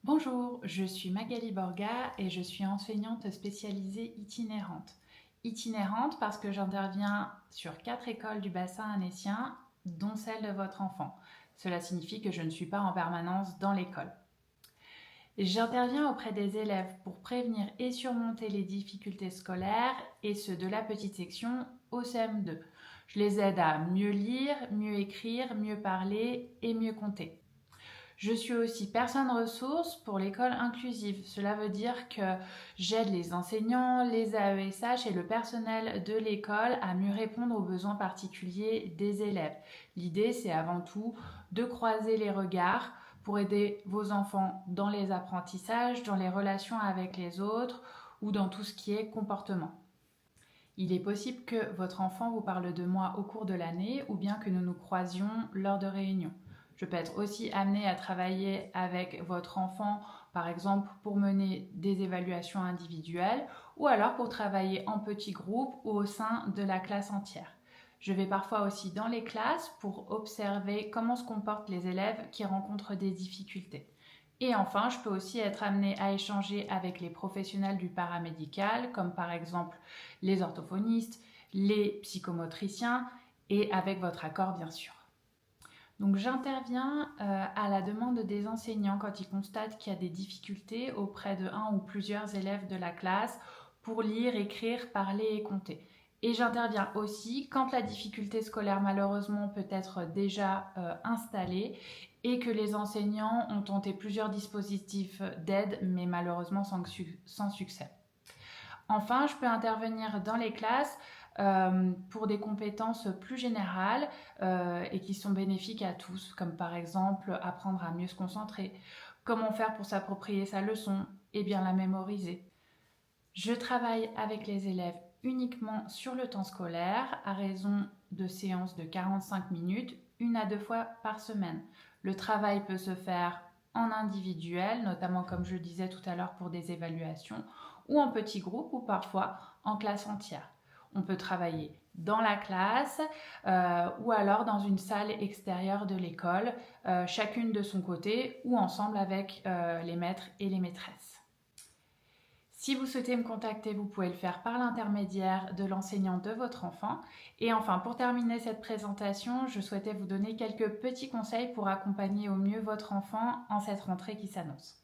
Bonjour, je suis Magali Borga et je suis enseignante spécialisée itinérante. Itinérante parce que j'interviens sur 4 écoles du bassin annécien, dont celle de votre enfant. Cela signifie que je ne suis pas en permanence dans l'école. J'interviens auprès des élèves pour prévenir et surmonter les difficultés scolaires et ceux de la petite section au CM2. Je les aide à mieux lire, mieux écrire, mieux parler et mieux compter. Je suis aussi personne ressource pour l'école inclusive. Cela veut dire que j'aide les enseignants, les AESH et le personnel de l'école à mieux répondre aux besoins particuliers des élèves. L'idée, c'est avant tout de croiser les regards pour aider vos enfants dans les apprentissages, dans les relations avec les autres ou dans tout ce qui est comportement. Il est possible que votre enfant vous parle de moi au cours de l'année ou bien que nous nous croisions lors de réunions. Je peux être aussi amenée à travailler avec votre enfant, par exemple pour mener des évaluations individuelles ou alors pour travailler en petits groupes ou au sein de la classe entière. Je vais parfois aussi dans les classes pour observer comment se comportent les élèves qui rencontrent des difficultés. Et enfin, je peux aussi être amenée à échanger avec les professionnels du paramédical, comme par exemple les orthophonistes, les psychomotriciens, et avec votre accord bien sûr. Donc j'interviens à la demande des enseignants quand ils constatent qu'il y a des difficultés auprès de un ou plusieurs élèves de la classe pour lire, écrire, parler et compter. Et j'interviens aussi quand la difficulté scolaire malheureusement peut être déjà installée et que les enseignants ont tenté plusieurs dispositifs d'aide mais malheureusement sans succès. Enfin, je peux intervenir dans les classes pour des compétences plus générales et qui sont bénéfiques à tous, comme par exemple apprendre à mieux se concentrer, comment faire pour s'approprier sa leçon et bien la mémoriser. Je travaille avec les élèves uniquement sur le temps scolaire à raison de séances de 45 minutes, 1 à 2 fois par semaine. Le travail peut se faire en individuel, notamment comme je le disais tout à l'heure pour des évaluations, ou en petits groupes ou parfois en classe entière. On peut travailler dans la classe ou alors dans une salle extérieure de l'école, chacune de son côté ou ensemble avec les maîtres et les maîtresses. Si vous souhaitez me contacter, vous pouvez le faire par l'intermédiaire de l'enseignant de votre enfant. Et enfin, pour terminer cette présentation, je souhaitais vous donner quelques petits conseils pour accompagner au mieux votre enfant en cette rentrée qui s'annonce.